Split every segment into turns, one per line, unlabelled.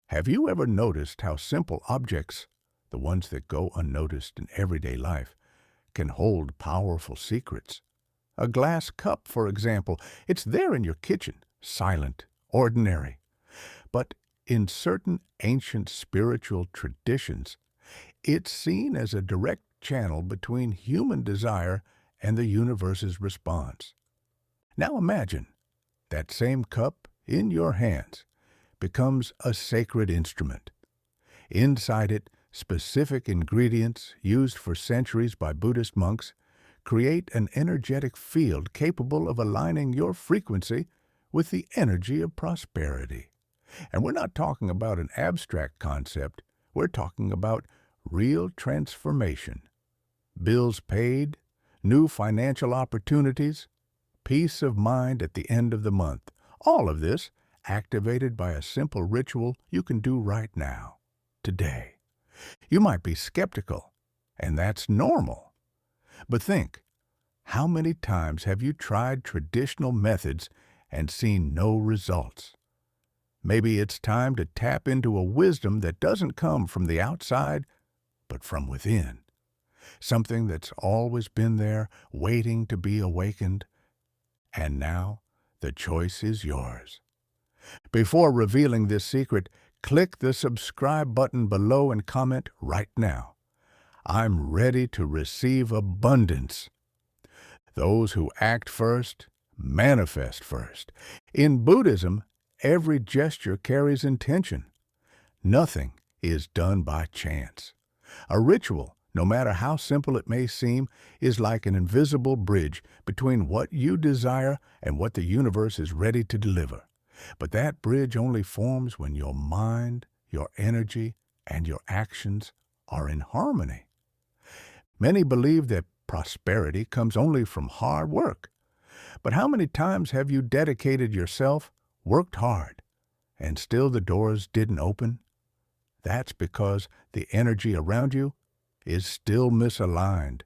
Have you ever noticed how simple objects, the ones that go unnoticed in everyday life, can hold powerful secrets? A glass cup, for example, it's there in your kitchen, silent, ordinary. But in certain ancient spiritual traditions, it's seen as a direct channel between human desire and the universe's response. Now imagine that same cup in your hands becomes a sacred instrument. Inside it, specific ingredients used for centuries by Buddhist monks create an energetic field capable of aligning your frequency with the energy of prosperity. And we're not talking about an abstract concept, we're talking about real transformation. Bills paid, new financial opportunities, peace of mind at the end of the month. All of this activated by a simple ritual you can do right now, today. You might be skeptical, and that's normal. But think, how many times have you tried traditional methods and seen no results? Maybe it's time to tap into a wisdom that doesn't come from the outside, but from within. Something that's always been there, waiting to be awakened. And now, the choice is yours. Before revealing this secret, click the subscribe button below and comment right now. I'm ready to receive abundance. Those who act first, manifest first. In Buddhism, every gesture carries intention. Nothing is done by chance. A ritual, no matter how simple it may seem, is like an invisible bridge between what you desire and what the universe is ready to deliver. But that bridge only forms when your mind, your energy, and your actions are in harmony. Many believe that prosperity comes only from hard work. But how many times have you dedicated yourself, worked hard, and still the doors didn't open? That's because the energy around you is still misaligned.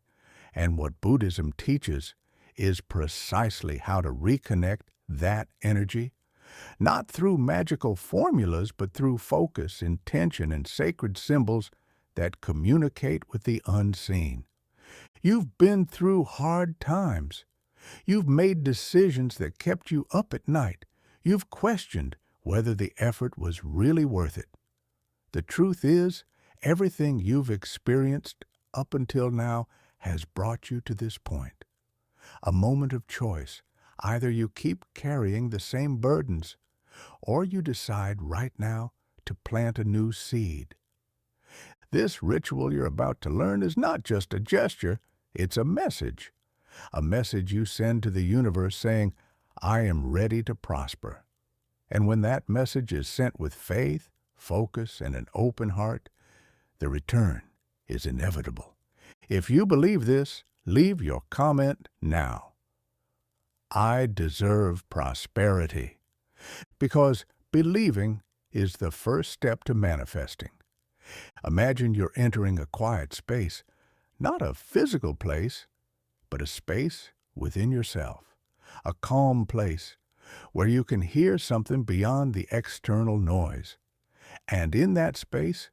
And what Buddhism teaches is precisely how to reconnect that energy, not through magical formulas, but through focus, intention, and sacred symbols that communicate with the unseen. You've been through hard times. You've made decisions that kept you up at night. You've questioned whether the effort was really worth it. The truth is, everything you've experienced up until now has brought you to this point. A moment of choice. Either you keep carrying the same burdens, or you decide right now to plant a new seed. This ritual you're about to learn is not just a gesture, it's a message. A message you send to the universe saying, I am ready to prosper. And when that message is sent with faith, focus, and an open heart, the return is inevitable. If you believe this, leave your comment now. I deserve prosperity. Because believing is the first step to manifesting. Imagine you're entering a quiet space, not a physical place, but a space within yourself, a calm place where you can hear something beyond the external noise. And in that space,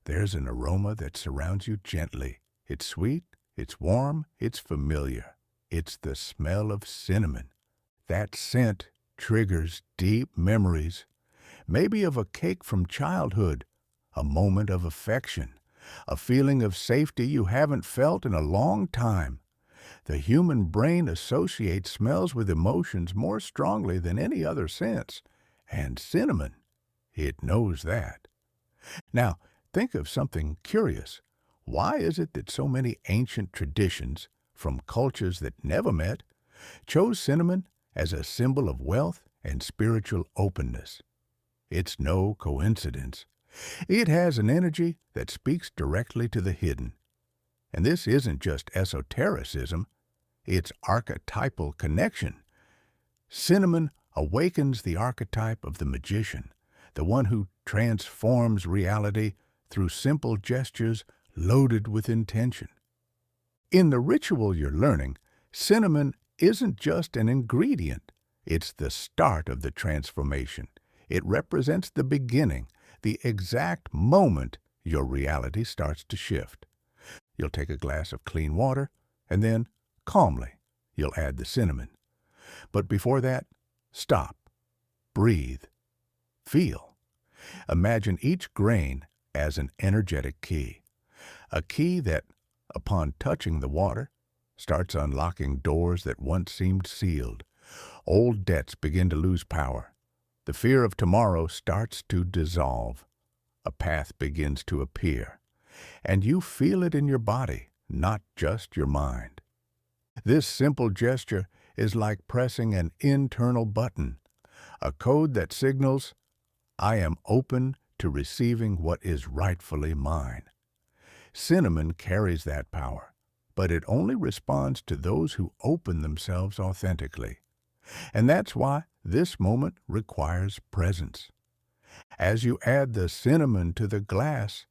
there's an aroma that surrounds you gently. It's sweet, it's warm, it's familiar. It's the smell of cinnamon. That scent triggers deep memories, maybe of a cake from childhood, a moment of affection, a feeling of safety you haven't felt in a long time. The human brain associates smells with emotions more strongly than any other sense, and cinnamon, it knows that. Now, think of something curious. Why is it that so many ancient traditions, from cultures that never met, chose cinnamon as a symbol of wealth and spiritual openness? It's no coincidence. It has an energy that speaks directly to the hidden. And this isn't just esotericism, it's archetypal connection. Cinnamon awakens the archetype of the magician, the one who transforms reality through simple gestures loaded with intention. In the ritual you're learning, cinnamon isn't just an ingredient, it's the start of the transformation. It represents the beginning, the exact moment your reality starts to shift. You'll take a glass of clean water, and then, calmly, you'll add the cinnamon. But before that, stop, breathe, feel. Imagine each grain as an energetic key, a key that, upon touching the water, starts unlocking doors that once seemed sealed. Old debts begin to lose power. The fear of tomorrow starts to dissolve. A path begins to appear, and you feel it in your body, not just your mind. This simple gesture is like pressing an internal button, a code that signals, I am open to receiving what is rightfully mine. Cinnamon carries that power, but it only responds to those who open themselves authentically. And that's why this moment requires presence. As you add the cinnamon to the glass,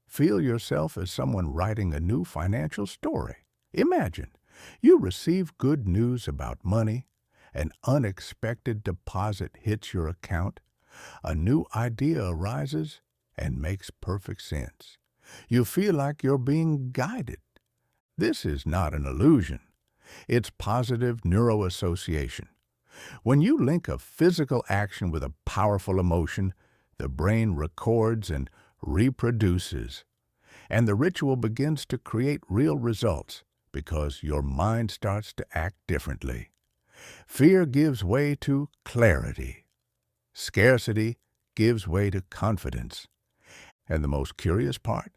feel yourself as someone writing a new financial story. Imagine you receive good news about money, an unexpected deposit hits your account, a new idea arises and makes perfect sense. You feel like you're being guided. This is not an illusion. It's positive neuroassociation. When you link a physical action with a powerful emotion, the brain records and reproduces, and the ritual begins to create real results because your mind starts to act differently. Fear gives way to clarity. Scarcity gives way to confidence. And the most curious part?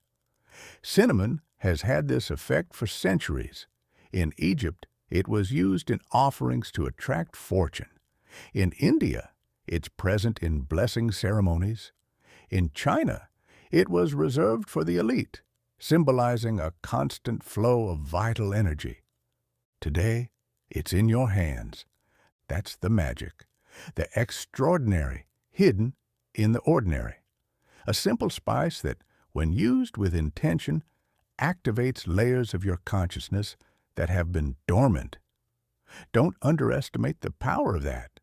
Cinnamon has had this effect for centuries. In Egypt, it was used in offerings to attract fortune. In India, it's present in blessing ceremonies. In China, it was reserved for the elite, symbolizing a constant flow of vital energy. Today, it's in your hands. That's the magic, the extraordinary, hidden in the ordinary. A simple spice that, when used with intention, activates layers of your consciousness that have been dormant. Don't underestimate the power of that.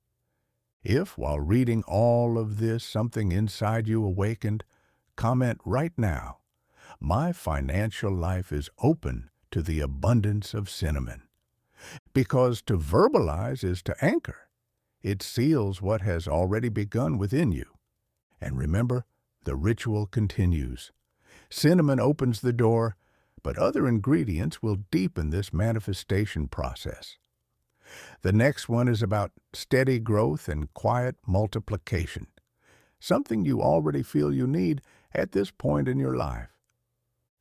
If, while reading all of this, something inside you awakened, comment right now, my financial life is open to the abundance of cinnamon. Because to verbalize is to anchor. It seals what has already begun within you. And remember, the ritual continues. Cinnamon opens the door, but other ingredients will deepen this manifestation process. The next one is about steady growth and quiet multiplication, something you already feel you need at this point in your life.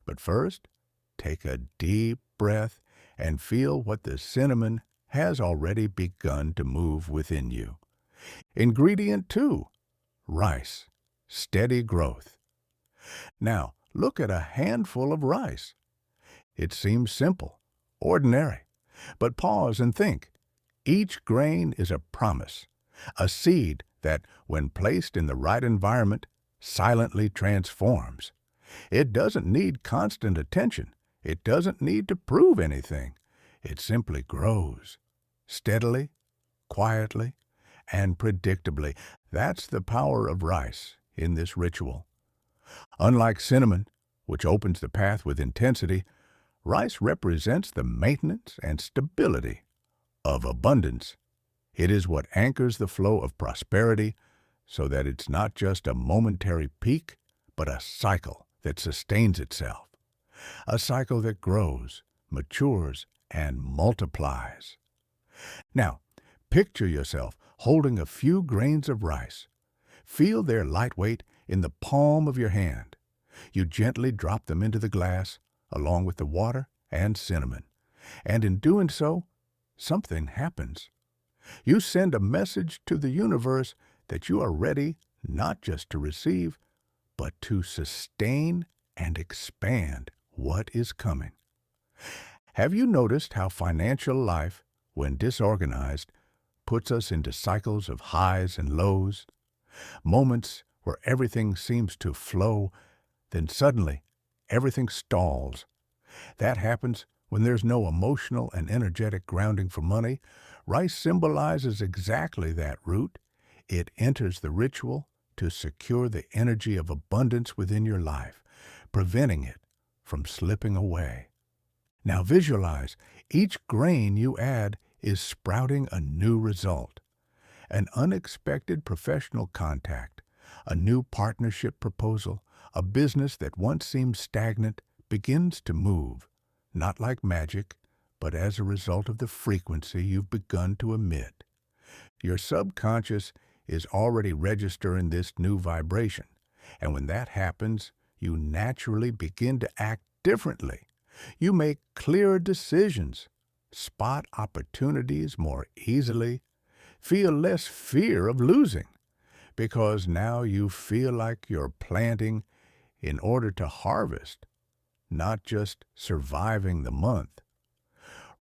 But first, take a deep breath and feel what the cinnamon has already begun to move within you. Ingredient 2, rice, steady growth. Now, look at a handful of rice. It seems simple, ordinary, but pause and think. Each grain is a promise, a seed that, when placed in the right environment, silently transforms. It doesn't need constant attention. It doesn't need to prove anything. It simply grows, steadily, quietly, and predictably. That's the power of rice in this ritual. Unlike cinnamon, which opens the path with intensity, rice represents the maintenance and stability of abundance. It is what anchors the flow of prosperity so that it's not just a momentary peak, but a cycle that sustains itself. A cycle that grows, matures, and multiplies. Now, picture yourself holding a few grains of rice. Feel their light weight in the palm of your hand. You gently drop them into the glass, along with the water and cinnamon. And in doing so, something happens. You send a message to the universe that you are ready not just to receive, but to sustain and expand what is coming. Have you noticed how financial life, when disorganized, puts us into cycles of highs and lows? Moments where everything seems to flow, then suddenly everything stalls. That happens when there's no emotional and energetic grounding for money. Rice symbolizes exactly that root. It enters the ritual, to secure the energy of abundance within your life, preventing it from slipping away. Now visualize each grain you add is sprouting a new result, an unexpected professional contact, a new partnership proposal, a business that once seemed stagnant begins to move, not like magic, but as a result of the frequency you've begun to emit. Your subconscious is already registering this new vibration, and when that happens, you naturally begin to act differently. You make clearer decisions, spot opportunities more easily, feel less fear of losing, because now you feel like you're planting in order to harvest, not just surviving the month.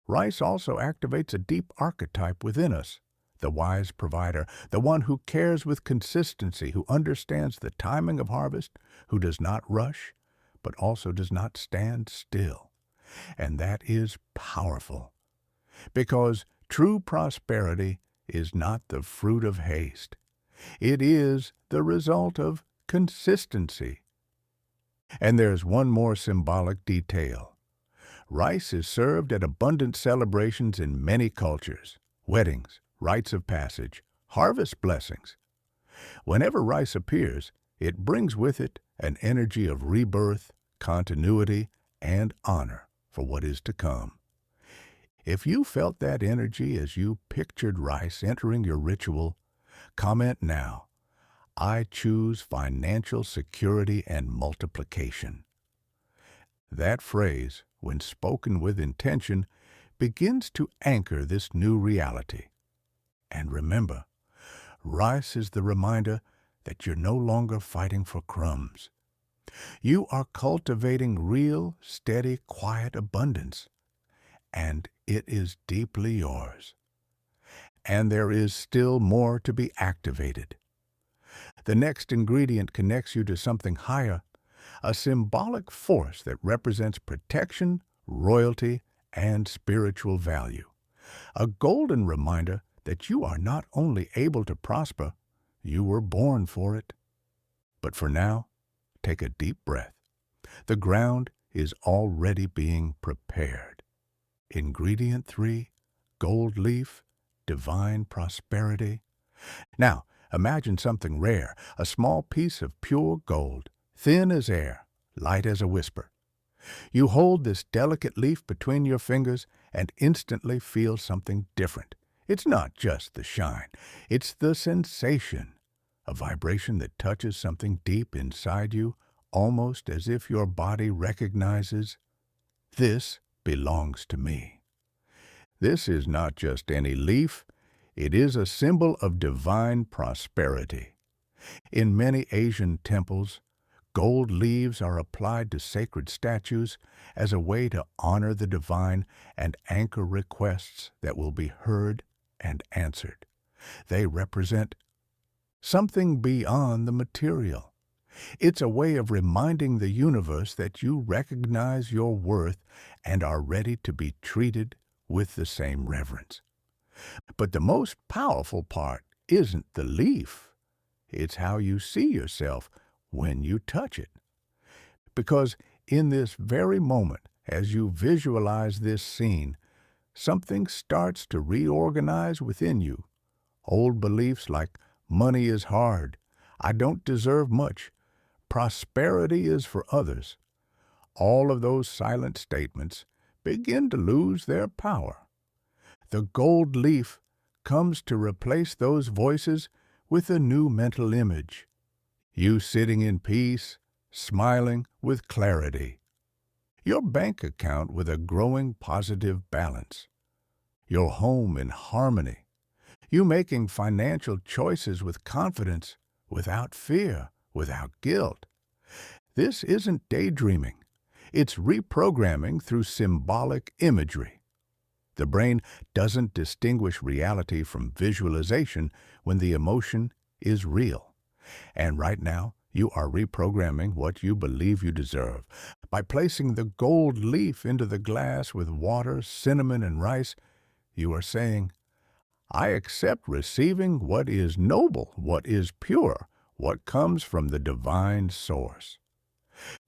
Rice also activates a deep archetype within us, the wise provider, the one who cares with consistency, who understands the timing of harvest, who does not rush, but also does not stand still. And that is powerful, because true prosperity is not the fruit of haste. It is the result of consistency. And there's one more symbolic detail. Rice is served at abundant celebrations in many cultures, weddings, rites of passage, harvest blessings. Whenever rice appears, it brings with it an energy of rebirth, continuity, and honor for what is to come. If you felt that energy as you pictured rice entering your ritual, comment now. I choose financial security and multiplication. That phrase, when spoken with intention, begins to anchor this new reality. And remember, rice is the reminder that you're no longer fighting for crumbs. You are cultivating real, steady, quiet abundance, and it is deeply yours. And there is still more to be activated. The next ingredient connects you to something higher, a symbolic force that represents protection, royalty, and spiritual value. A golden reminder that you are not only able to prosper, you were born for it. But for now, take a deep breath. The ground is already being prepared. Ingredient 3, gold leaf, divine prosperity. Now, imagine something rare, a small piece of pure gold, thin as air, light as a whisper. You hold this delicate leaf between your fingers and instantly feel something different. It's not just the shine, it's the sensation, a vibration that touches something deep inside you, almost as if your body recognizes, this belongs to me. This is not just any leaf, it is a symbol of divine prosperity. In many Asian temples, gold leaves are applied to sacred statues as a way to honor the divine and anchor requests that will be heard and answered. They represent something beyond the material. It's a way of reminding the universe that you recognize your worth and are ready to be treated with the same reverence. But the most powerful part isn't the leaf. It's how you see yourself when you touch it. Because in this very moment, as you visualize this scene, something starts to reorganize within you. Old beliefs like money is hard, I don't deserve much, prosperity is for others. All of those silent statements begin to lose their power. The gold leaf comes to replace those voices with a new mental image. You sitting in peace, smiling with clarity. Your bank account with a growing positive balance. Your home in harmony. You making financial choices with confidence, without fear, without guilt. This isn't daydreaming. It's reprogramming through symbolic imagery. The brain doesn't distinguish reality from visualization when the emotion is real. And right now, you are reprogramming what you believe you deserve. By placing the gold leaf into the glass with water, cinnamon, and rice, you are saying, I accept receiving what is noble, what is pure, what comes from the divine source.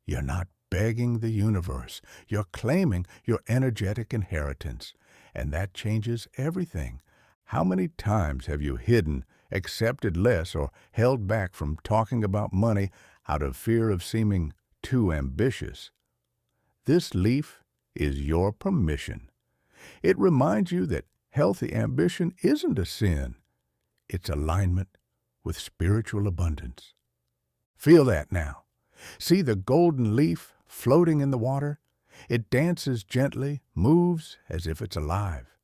You're not begging the universe. You're claiming your energetic inheritance, and that changes everything. How many times have you hidden, accepted less, or held back from talking about money out of fear of seeming too ambitious? This leaf is your permission. It reminds you that healthy ambition isn't a sin. It's alignment with spiritual abundance. Feel that now. See the golden leaf floating in the water? It dances gently, moves as if it's alive.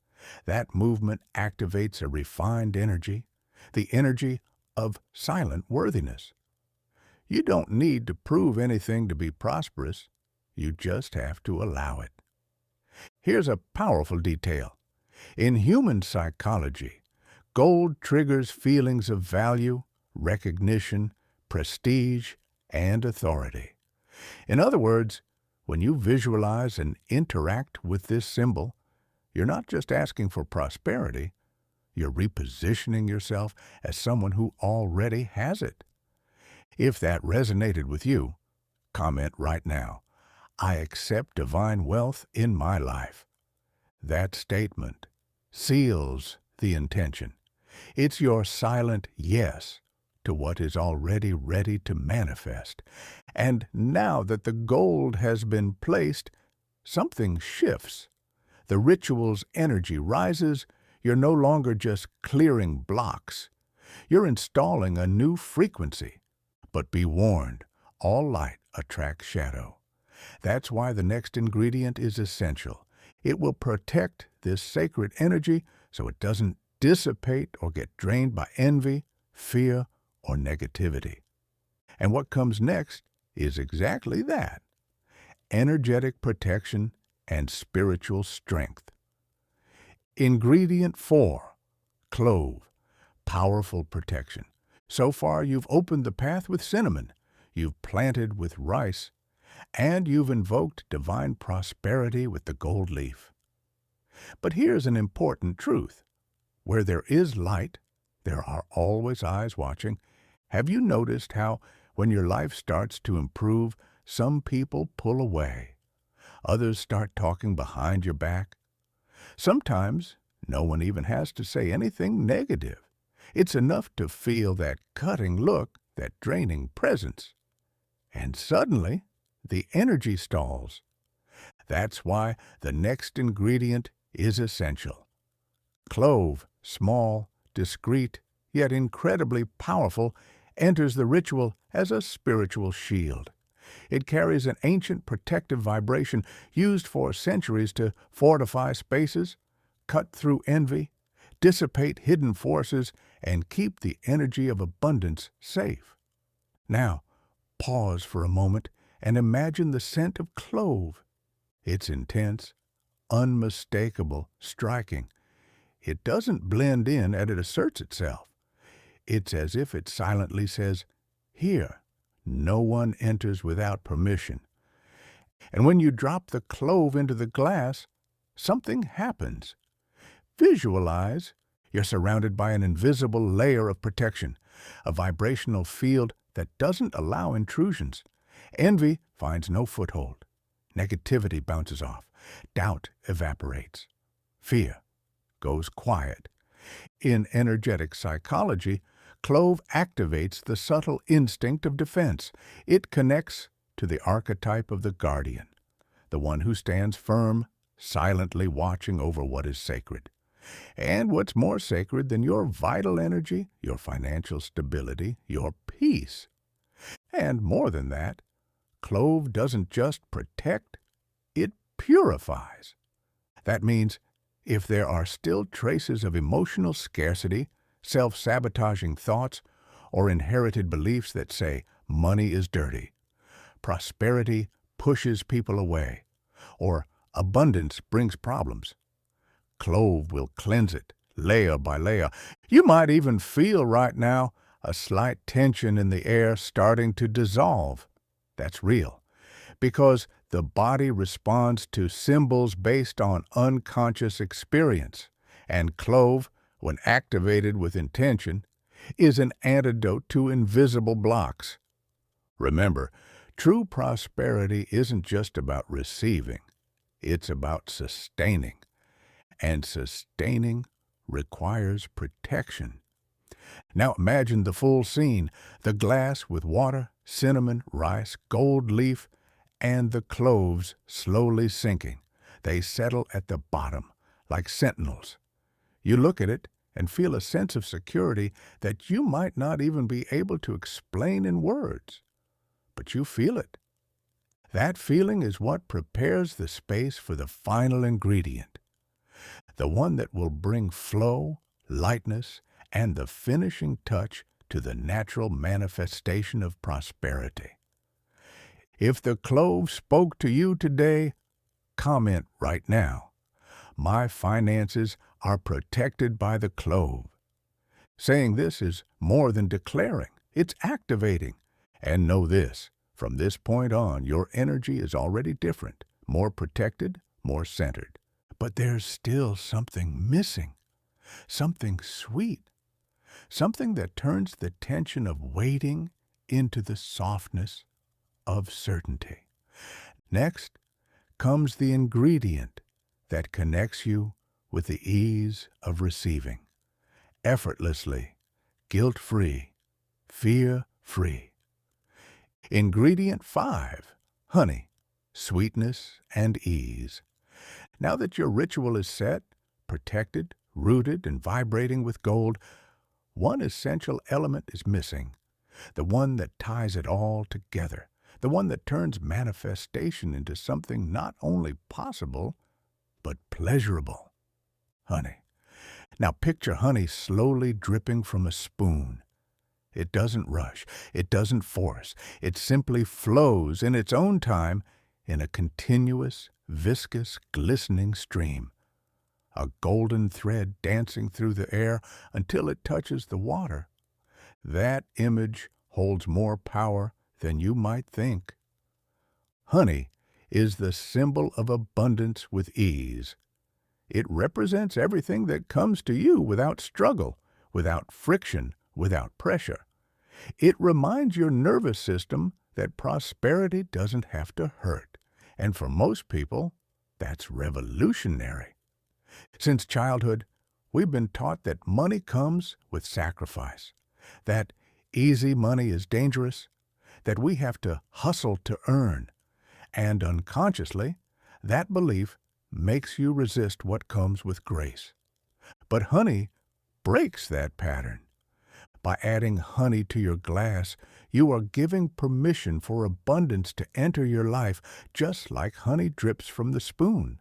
That movement activates a refined energy, the energy of silent worthiness. You don't need to prove anything to be prosperous. You just have to allow it. Here's a powerful detail. In human psychology, gold triggers feelings of value, recognition, prestige, and authority. In other words, when you visualize and interact with this symbol, you're not just asking for prosperity, you're repositioning yourself as someone who already has it. If that resonated with you, comment right now, "I accept divine wealth in my life." That statement seals the intention. It's your silent yes to what is already ready to manifest. And now that the gold has been placed, something shifts. The ritual's energy rises. You're no longer just clearing blocks. You're installing a new frequency. But be warned, all light attracts shadow. That's why the next ingredient is essential. It will protect this sacred energy so it doesn't dissipate or get drained by envy, fear, or negativity. And what comes next is exactly that: energetic protection and spiritual strength. Ingredient 4, clove, powerful protection. So far, you've opened the path with cinnamon, you've planted with rice, and you've invoked divine prosperity with the gold leaf. But here's an important truth. Where there is light, there are always eyes watching. Have you noticed how, when your life starts to improve, some people pull away? Others start talking behind your back. Sometimes, no one even has to say anything negative. It's enough to feel that cutting look, that draining presence. And suddenly, the energy stalls. That's why the next ingredient is essential. Clove, small, discreet, yet incredibly powerful, enters the ritual as a spiritual shield. It carries an ancient protective vibration used for centuries to fortify spaces, cut through envy, dissipate hidden forces, and keep the energy of abundance safe. Now, pause for a moment and imagine the scent of clove. It's intense, unmistakable, striking. It doesn't blend in as it asserts itself. It's as if it silently says, "Here, no one enters without permission." And when you drop the clove into the glass, something happens. Visualize you're surrounded by an invisible layer of protection, a vibrational field that doesn't allow intrusions. Envy finds no foothold. Negativity bounces off. Doubt evaporates. Fear goes quiet. In energetic psychology, clove activates the subtle instinct of defense. It connects to the archetype of the guardian, the one who stands firm, silently watching over what is sacred. And what's more sacred than your vital energy, your financial stability, your peace? And more than that, clove doesn't just protect, it purifies. That means if there are still traces of emotional scarcity, self-sabotaging thoughts, or inherited beliefs that say money is dirty, prosperity pushes people away, or abundance brings problems, clove will cleanse it, layer by layer. You might even feel right now a slight tension in the air starting to dissolve. That's real, because the body responds to symbols based on unconscious experience, and clove, when activated with intention, is an antidote to invisible blocks. Remember, true prosperity isn't just about receiving, it's about sustaining. And sustaining requires protection. Now imagine the full scene, the glass with water, cinnamon, rice, gold leaf, and the cloves slowly sinking. They settle at the bottom, like sentinels. You look at it and feel a sense of security that you might not even be able to explain in words. But you feel it. That feeling is what prepares the space for the final ingredient, the one that will bring flow, lightness, and the finishing touch to the natural manifestation of prosperity. If the clove spoke to you today, comment right now. My finances are protected by the clove. Saying this is more than declaring, it's activating. And know this, from this point on, your energy is already different, more protected, more centered. But there's still something missing, something sweet, something that turns the tension of waiting into the softness of certainty. Next comes the ingredient that connects you with the ease of receiving, effortlessly, guilt-free, fear-free. Ingredient 5, honey, sweetness and ease. Now that your ritual is set, protected, rooted, and vibrating with gold, one essential element is missing, the one that ties it all together, the one that turns manifestation into something not only possible, but pleasurable. Honey. Now picture honey slowly dripping from a spoon. It doesn't rush, it doesn't force, it simply flows in its own time in a continuous, viscous, glistening stream, a golden thread dancing through the air until it touches the water. That image holds more power than you might think. Honey is the symbol of abundance with ease. It represents everything that comes to you without struggle, without friction, without pressure. It reminds your nervous system that prosperity doesn't have to hurt. And for most people, that's revolutionary. Since childhood, we've been taught that money comes with sacrifice, that easy money is dangerous, that we have to hustle to earn, and unconsciously, that belief makes you resist what comes with grace. But honey breaks that pattern. By adding honey to your glass, you are giving permission for abundance to enter your life, just like honey drips from the spoon.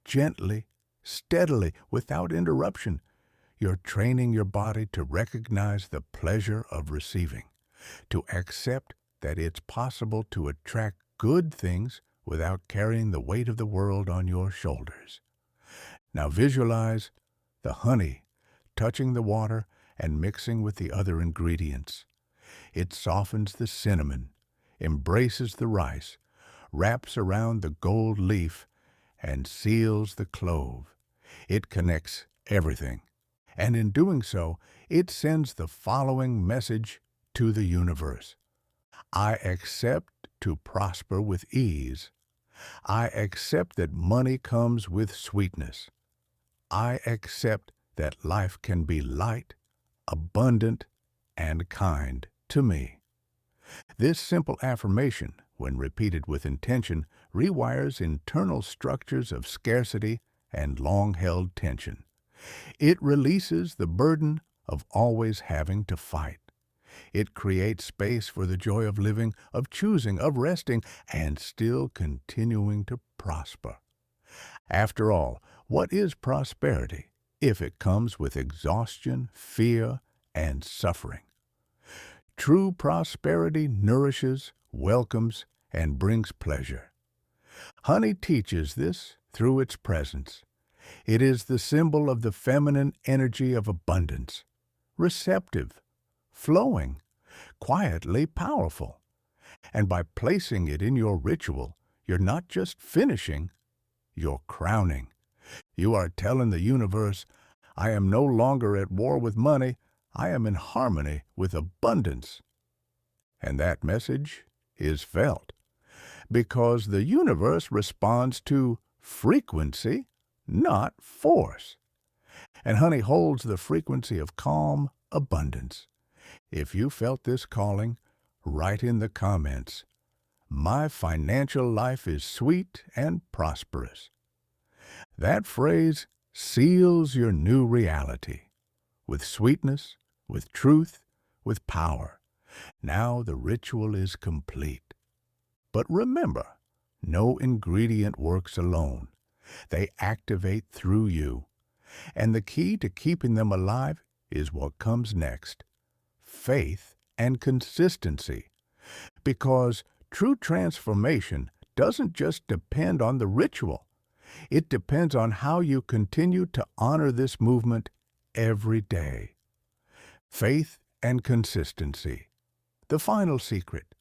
Gently, steadily, without interruption, you're training your body to recognize the pleasure of receiving, to accept that it's possible to attract good things without carrying the weight of the world on your shoulders. Now visualize the honey touching the water and mixing with the other ingredients. It softens the cinnamon, embraces the rice, wraps around the gold leaf, and seals the clove. It connects everything, and in doing so, it sends the following message to the universe. I accept to prosper with ease. I accept that money comes with sweetness. I accept that life can be light, abundant, and kind to me. This simple affirmation, when repeated with intention, rewires internal structures of scarcity and long-held tension. It releases the burden of always having to fight. It creates space for the joy of living, of choosing, of resting, and still continuing to prosper. After all, what is prosperity if it comes with exhaustion, fear, and suffering? True prosperity nourishes, welcomes, and brings pleasure. Honey teaches this through its presence. It is the symbol of the feminine energy of abundance, receptive, flowing, quietly powerful. And by placing it in your ritual, you're not just finishing, you're crowning. You are telling the universe, I am no longer at war with money, I am in harmony with abundance. And that message is felt because the universe responds to frequency, not force. And honey holds the frequency of calm abundance. If you felt this calling, write in the comments, "My financial life is sweet and prosperous." That phrase seals your new reality with sweetness, with truth, with power. Now the ritual is complete. But remember, no ingredient works alone. They activate through you. And the key to keeping them alive is what comes next: faith and consistency. Because true transformation doesn't just depend on the ritual. It depends on how you continue to honor this movement every day. Faith and consistency. The final secret.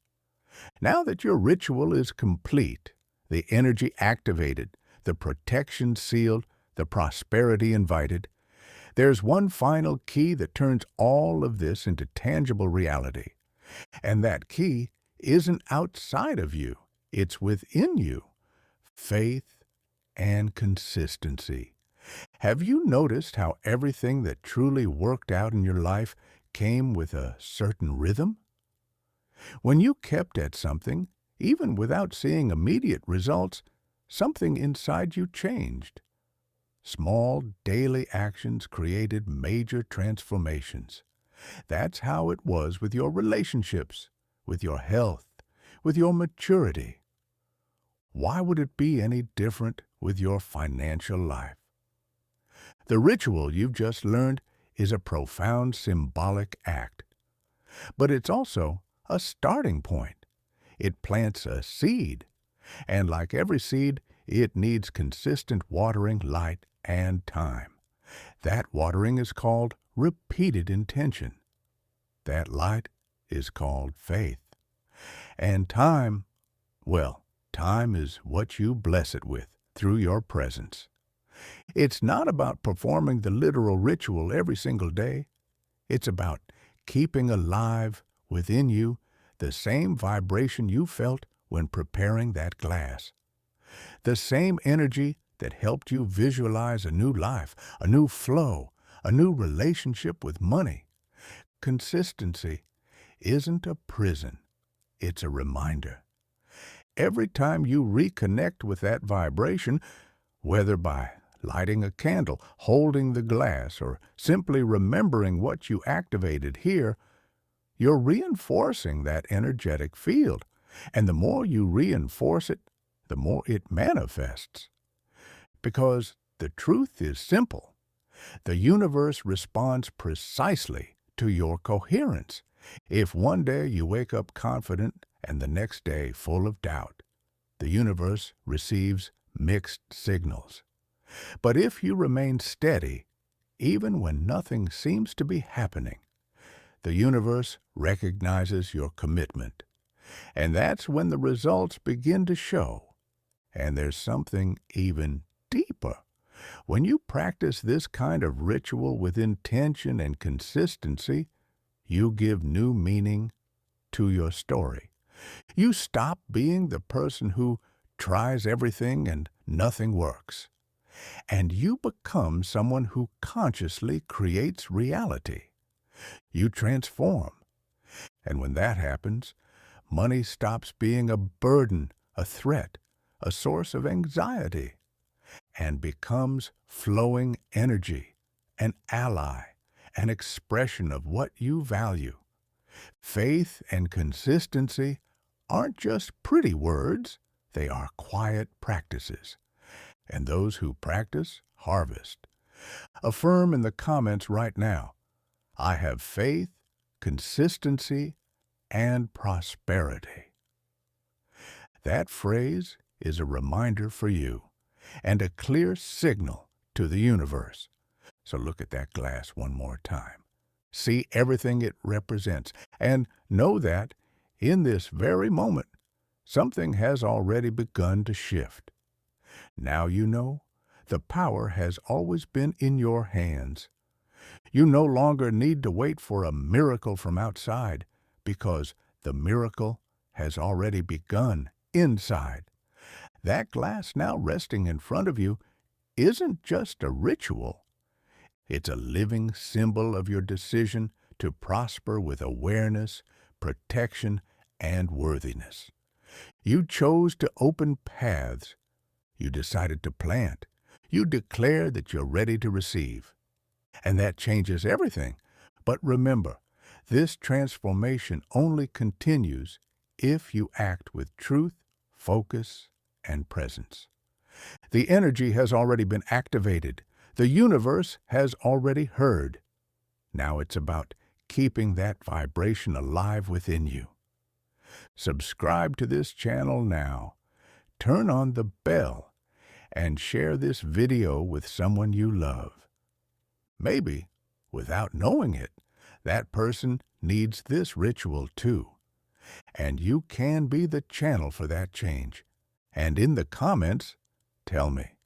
Now that your ritual is complete, the energy activated, the protection sealed, the prosperity invited, there's one final key that turns all of this into tangible reality. And that key isn't outside of you, it's within you. Faith and consistency. Have you noticed how everything that truly worked out in your life came with a certain rhythm? When you kept at something, even without seeing immediate results, something inside you changed. Small daily actions created major transformations. That's how it was with your relationships, with your health, with your maturity. Why would it be any different with your financial life? The ritual you've just learned is a profound symbolic act, but it's also a starting point. It plants a seed, and like every seed, it needs consistent watering, light, and time. That watering is called repeated intention. That light is called faith. And time, well, time is what you bless it with through your presence. It's not about performing the literal ritual every single day. It's about keeping alive within you the same vibration you felt when preparing that glass. The same energy that helped you visualize a new life, a new flow, a new relationship with money. Consistency isn't a prison. It's a reminder. Every time you reconnect with that vibration, whether by lighting a candle, holding the glass, or simply remembering what you activated here, you're reinforcing that energetic field. And the more you reinforce it, the more it manifests. Because the truth is simple. The universe responds precisely to your coherence. If one day you wake up confident and the next day full of doubt, the universe receives mixed signals. But if you remain steady, even when nothing seems to be happening, the universe recognizes your commitment. And that's when the results begin to show. And there's something even deeper. When you practice this kind of ritual with intention and consistency, you give new meaning to your story. You stop being the person who tries everything and nothing works. And you become someone who consciously creates reality. You transform. And when that happens, money stops being a burden, a threat, a source of anxiety, and becomes flowing energy, an ally, an expression of what you value. Faith and consistency aren't just pretty words, they are quiet practices. And those who practice harvest. Affirm in the comments right now, "I have faith, consistency, and prosperity." That phrase is a reminder for you and a clear signal to the universe. So look at that glass one more time. See everything it represents, and know that, in this very moment, something has already begun to shift. Now you know the power has always been in your hands. You no longer need to wait for a miracle from outside because the miracle has already begun inside. That glass now resting in front of you isn't just a ritual. It's a living symbol of your decision to prosper with awareness, protection, and worthiness. You chose to open paths. You decided to plant. You declare that you're ready to receive. And that changes everything. But remember, this transformation only continues if you act with truth, focus, and presence. The energy has already been activated. The universe has already heard. Now it's about keeping that vibration alive within you. Subscribe to this channel now. Turn on the bell and share this video with someone you love. Maybe, without knowing it, that person needs this ritual too. And you can be the channel for that change. And in the comments, tell me,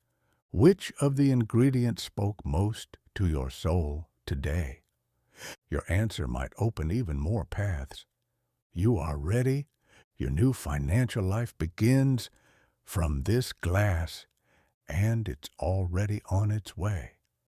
which of the ingredients spoke most to your soul today? Your answer might open even more paths. You are ready. Your new financial life begins from this glass, and it's already on its way.